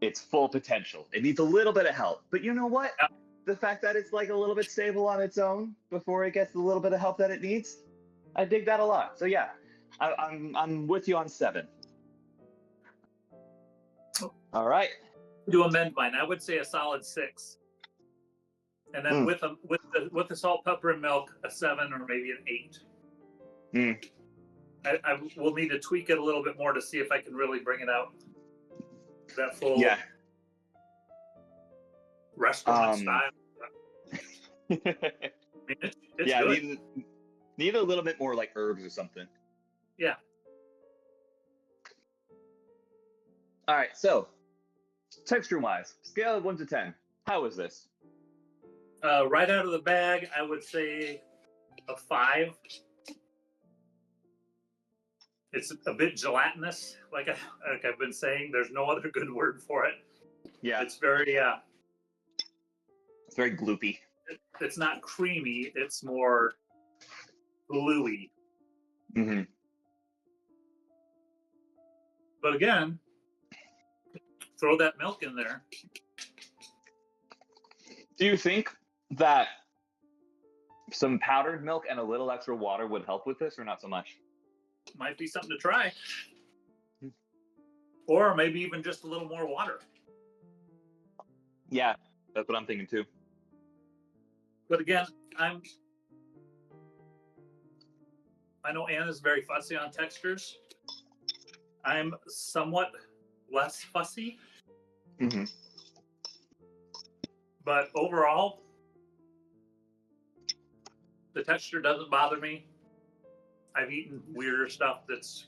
its full potential. It needs a little bit of help. But you know what? Yeah. The fact that it's like a little bit stable on its own before it gets the little bit of help that it needs, I dig that a lot. So yeah, I'm with you on 7. All right. To amend mine, I would say a solid 6. And then with the salt, pepper, and milk, a 7 or maybe an 8. I will need to tweak it a little bit more to see if I can really bring it out to that full restaurant style. I mean, it's yeah, good. need a little bit more like herbs or something. Yeah. All right, so texture-wise, scale of 1 to 10. How is this? Right out of the bag, I would say a 5. It's a bit gelatinous, like I've been saying. There's no other good word for it. Yeah, It's very it's very gloopy. It's not creamy. It's more gluey. Mm-hmm. But again, throw that milk in there. Do you think that some powdered milk and a little extra water would help with this, or not so much? Might be something to try. Or maybe even just a little more water. Yeah, that's what I'm thinking too. But again, I know Anna's very fussy on textures. I'm somewhat less fussy. Mm-hmm. But overall, the texture doesn't bother me. I've eaten weirder stuff that's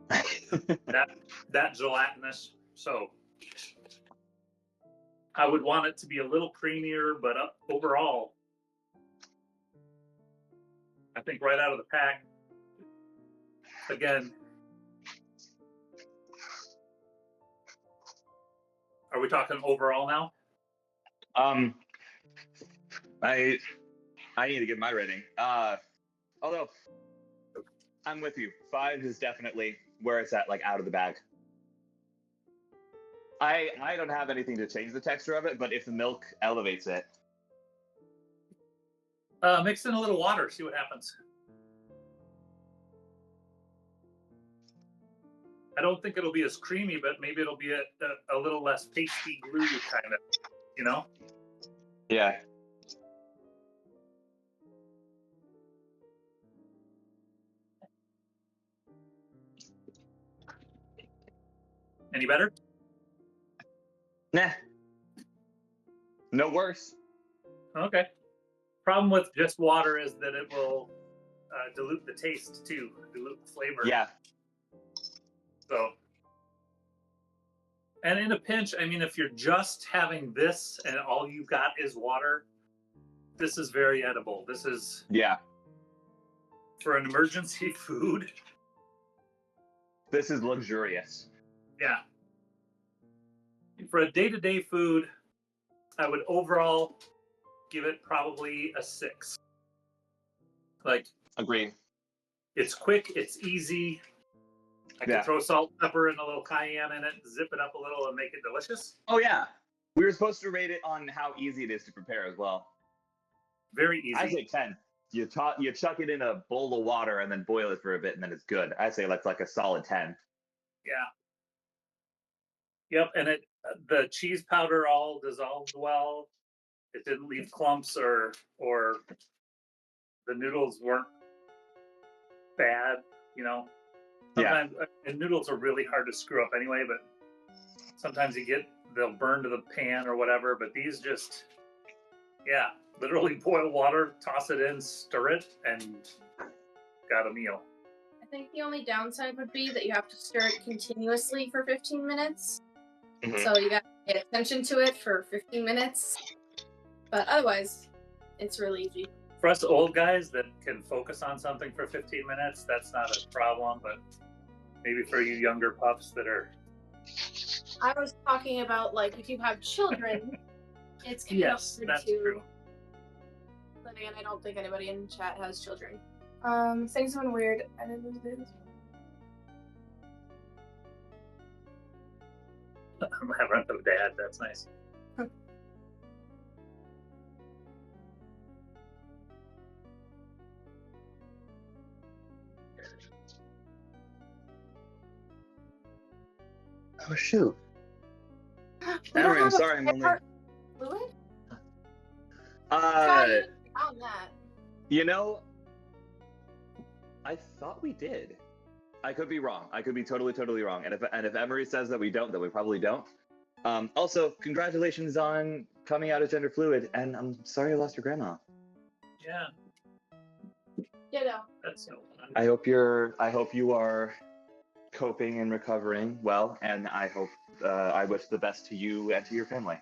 that gelatinous. So I would want it to be a little creamier, but overall, I think right out of the pack. Again, are we talking overall now? I need to give my rating. Although I'm with you. 5 is definitely where it's at, like out of the bag. I don't have anything to change the texture of it, but if the milk elevates it. Mix in a little water, see what happens. I don't think it'll be as creamy, but maybe it'll be a little less pasty glue kind of, you know? Yeah. Any better? Nah. No worse. Okay. Problem with just water is that it will dilute the taste too, dilute the flavor. Yeah. So, and in a pinch, I mean, if you're just having this and all you've got is water, this is very edible. This is, Yeah. for an emergency food. This is luxurious. Yeah. For a day-to-day food, I would overall give it probably a 6. Like, Agreed. it's quick, it's easy. I can throw salt, pepper, and a little cayenne in it, zip it up a little, and make it delicious. Oh yeah. We were supposed to rate it on how easy it is to prepare as well. Very easy. I say 10. You chuck it in a bowl of water and then boil it for a bit, and then it's good. I say that's like a solid 10. Yeah. Yep, and the cheese powder all dissolved well. It didn't leave clumps or the noodles weren't bad, you know. Sometimes and noodles are really hard to screw up anyway, but sometimes they'll burn to the pan or whatever, but these just literally boil water, toss it in, stir it, and got a meal. I think the only downside would be that you have to stir it continuously for 15 minutes. Mhm. So you got to pay attention to it for 15 minutes. But otherwise, it's really easy. For us old guys that can focus on something for 15 minutes, that's not a problem, but maybe for you younger pups that are... I was talking about, like, if you have children, it's kind Yes, of that's to... true. But again, I don't think anybody in chat has children. Things went weird. I didn't lose this. I run to Dad, that's nice. Oh shoot. We don't Emery, I'm have a sorry, I'm only... fluid? On that. You know, I thought we did. I could be wrong. I could be totally wrong. And if Emery says that we don't, then we probably don't. Also, congratulations on coming out as gender fluid, and I'm sorry you lost your grandma. Yeah. Ditto. That's so fun. I hope you are coping and recovering well, and I wish the best to you and to your family.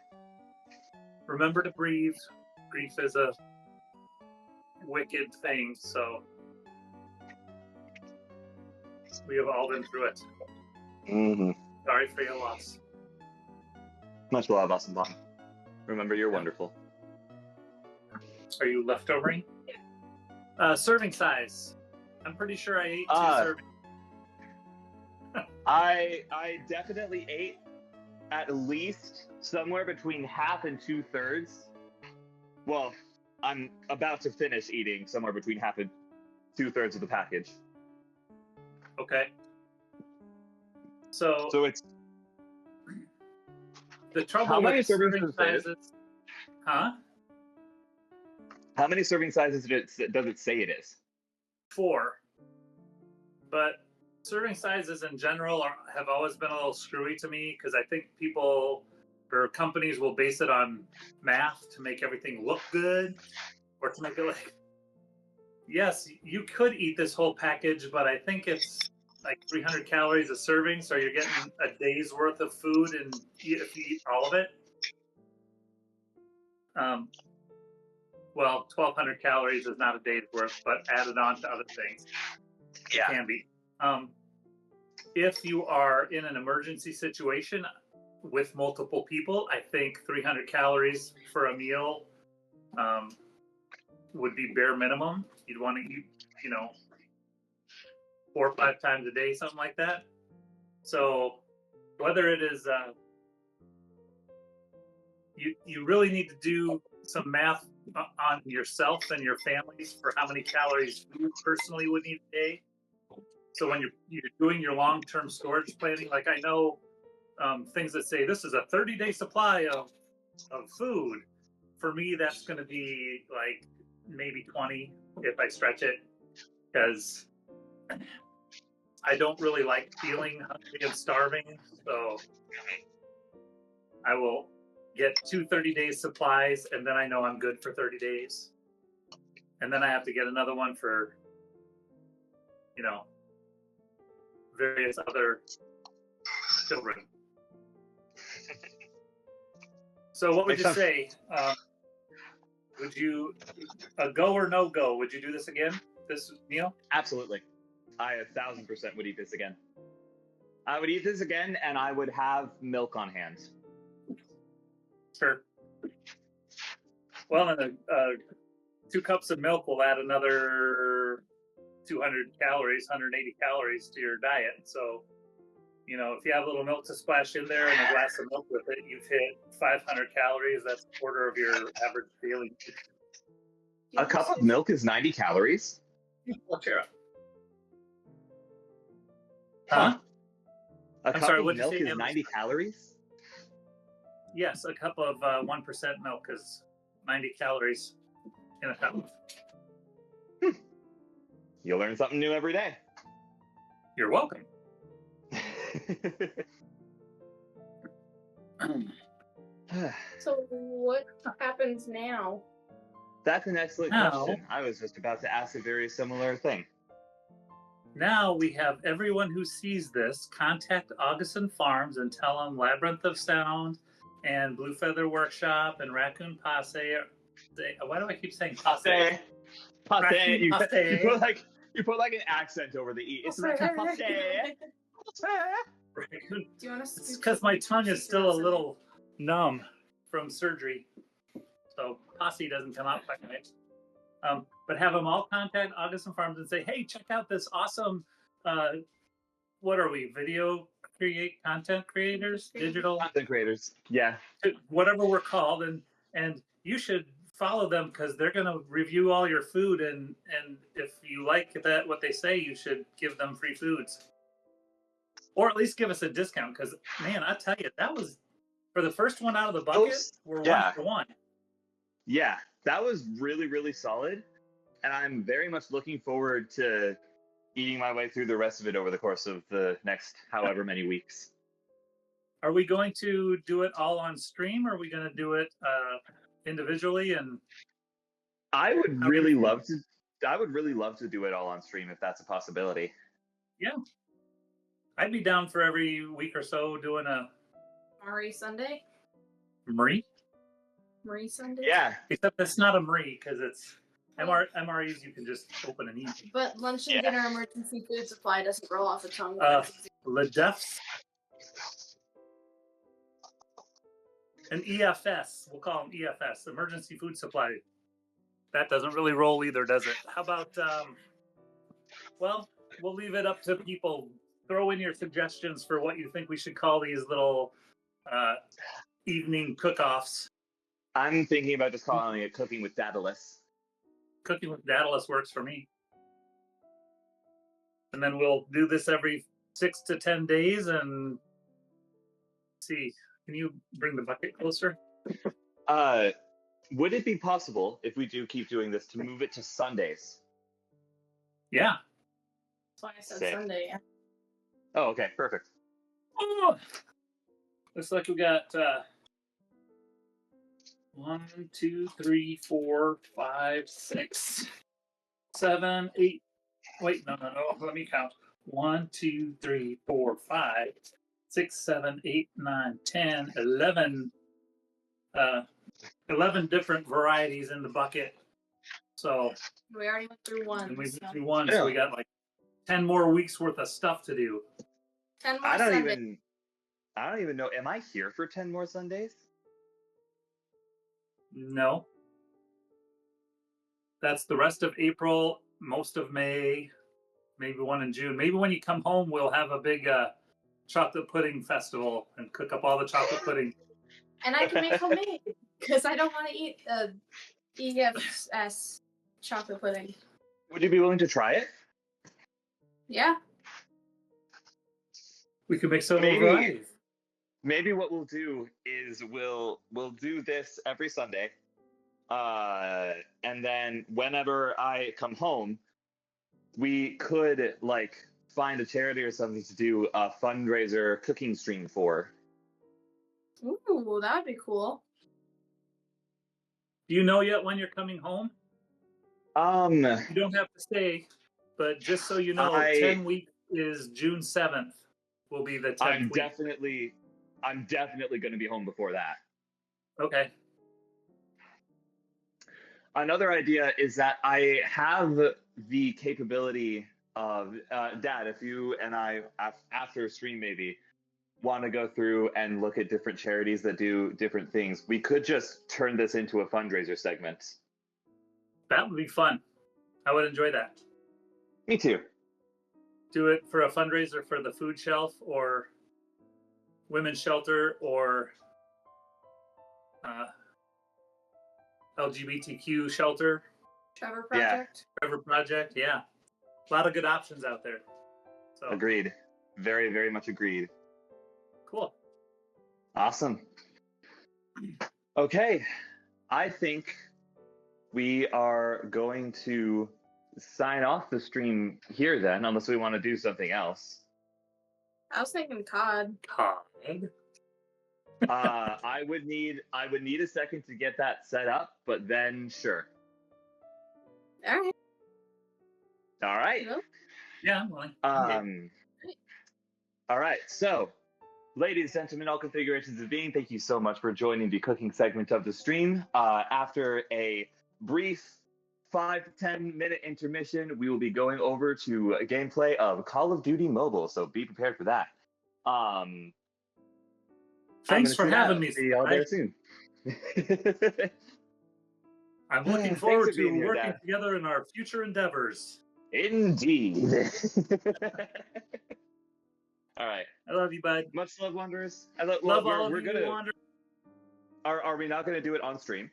Remember to breathe. Grief is a wicked thing, so we have all been through it. Mm-hmm. Sorry for your loss. Much love, Awesome Bomb. Remember, you're wonderful. Are you leftovering? Serving size. I'm pretty sure I ate 2 servings. I definitely ate at least somewhere between half and 2/3. Well, I'm about to finish eating somewhere between half and 2/3 of the package. Okay. So it's the trouble how many with serving sizes, huh? How many serving sizes does it say it is? 4. But serving sizes in general have always been a little screwy to me because I think people or companies will base it on math to make everything look good or to make it like, yes, you could eat this whole package, but I think it's like 300 calories a serving, so you're getting a day's worth of food and if you eat all of it. well, 1,200 calories is not a day's worth, but added on to other things, it can be. If you are in an emergency situation with multiple people, I think 300 calories for a meal would be bare minimum. You'd want to eat, 4 or 5 times a day, something like that. So whether it is, you really need to do some math on yourself and your families for how many calories you personally would need a day. So when you're doing your long-term storage planning, like I know things that say this is a 30-day supply of food. For me, that's going to be like maybe 20 if I stretch it, because I don't really like feeling hungry and starving. So I will get 2 30-day supplies, and then I know I'm good for 30 days. And then I have to get another one for, various other children. So what would you say? Would you go or no go? Would you do this again, this meal? Absolutely. I 1,000% would eat this again. I would eat this again, and I would have milk on hand. Sure. Well, and 2 cups of milk will add another 200 calories, 180 calories to your diet. So, if you have a little milk to splash in there and a glass of milk with it, you've hit 500 calories. That's a quarter of your average daily. A cup of milk is 90 calories? Huh? A cup of milk is 90 calories? Yes, a cup of 1% milk is 90 calories in a cup. You learn something new every day. You're welcome. So what happens now? That's an excellent question. I was just about to ask a very similar thing. Now we have everyone who sees this contact Augustin Farms and tell them Labyrinth of Sound and Bluefeather Workshop and Raccoon Posse. Why do I keep saying Posse? Posse. You Posse. You put like an accent over the E. It's Raccoon Posse. Raccoon. Do you want to? It's because my tongue is still a little numb from surgery, so Posse doesn't come out quite right. But have them all contact Augustin Farms and say, hey, check out this awesome, what are we, content creators, digital content creators, yeah, whatever we're called, and you should follow them because they're going to review all your food, and if you like that what they say, you should give them free foods, or at least give us a discount, because man, I tell you, that was for the first one out of the bucket. We're 1 for 1. Yeah, that was really, really solid. And I'm very much looking forward to eating my way through the rest of it over the course of the next however many weeks. Are we going to do it all on stream, or are we going to do it individually? And I would really love to do it all on stream if that's a possibility. Yeah. I'd be down for every week or so doing a Marie Sunday? Marie Sunday? Yeah. Except it's not a Marie because it's MREs you can just open and eat. But lunch and dinner emergency food supply doesn't roll off the tongue. Le Defs. And EFS. We'll call them EFS, Emergency Food Supply. That doesn't really roll either, does it? How about, well, we'll leave it up to people. Throw in your suggestions for what you think we should call these little evening cook-offs. I'm thinking about just calling it Cooking with Dad-alus. Cooking with Dad-alus works for me. And then we'll do this every 6 to 10 days and see. Can you bring the bucket closer? Would it be possible, if we do keep doing this, to move it to Sundays? Yeah. That's why I said Sunday, yeah. Oh, okay, perfect. Oh, looks like we got 1, 2, 3, 4, 5, 6, 7, 8. Wait, no. Let me count. 1, 2, 3, 4, 5, 6, 7, 8, 9, 10, 11. 11 different varieties in the bucket So We already went through one. and we went so. through one, so we got like 10 more weeks worth of stuff to do. 10 more I don't Sundays. even know. Am I here for 10 more Sundays? No. That's the rest of April, most of May, maybe one in June. Maybe when you come home, we'll have a big chocolate pudding festival and cook up all the chocolate pudding. And I can make homemade because I don't want to eat the EFS chocolate pudding. Would you be willing to try it? Yeah. We could make some of a Maybe. variety. Maybe what we'll do is we'll do this every Sunday. And then whenever I come home, we could like find a charity or something to do a fundraiser cooking stream for. Ooh, that'd be cool. Do you know yet when you're coming home? You don't have to say, but just so you know, 10 weeks is June 7th. Will be the 10th week. I'm definitely going to be home before that. Okay. Another idea is that I have the capability of, Dad, if you and I, after a stream maybe, want to go through and look at different charities that do different things, we could just turn this into a fundraiser segment. That would be fun. I would enjoy that. Me too. Do it for a fundraiser for the food shelf or women's shelter or LGBTQ shelter. Trevor Project. Trevor Project, yeah. A lot of good options out there. So Agreed. Very, very much agreed. Cool. Awesome. Okay. I think we are going to sign off the stream here then, unless we want to do something else. I was thinking COD. COD. I would need a second to get that set up, but then sure. All right. All right. Nope. Yeah, well, all right. So, ladies, gentlemen, all configurations of being, thank you so much for joining the cooking segment of the stream. After a brief 5 to 10 minute intermission, we will be going over to a gameplay of Call of Duty Mobile, so be prepared for that. Thanks for having me. See y'all there soon. I'm looking forward to here, working Dad. together in our future endeavors. Indeed. All right. I love you, bud. Much love, Wanderers. Love all of you, Wanderers. Are we not gonna do it on stream?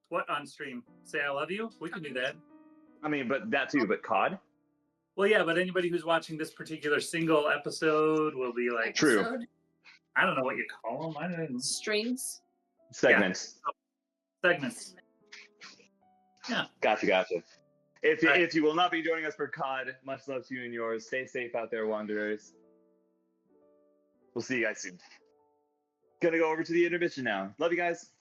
What on stream? Say I love you? We can do that. I mean, but that too. But COD. Well, yeah, but anybody who's watching this particular single episode will be like, True. Episode. I don't know what you call them. I don't know. Streams. Segments. Yeah. Segments. Yeah. Gotcha. If Right. you will not be joining us for COD, much love to you and yours. Stay safe out there, Wanderers. We'll see you guys soon. Gonna go over to the intermission now. Love you guys.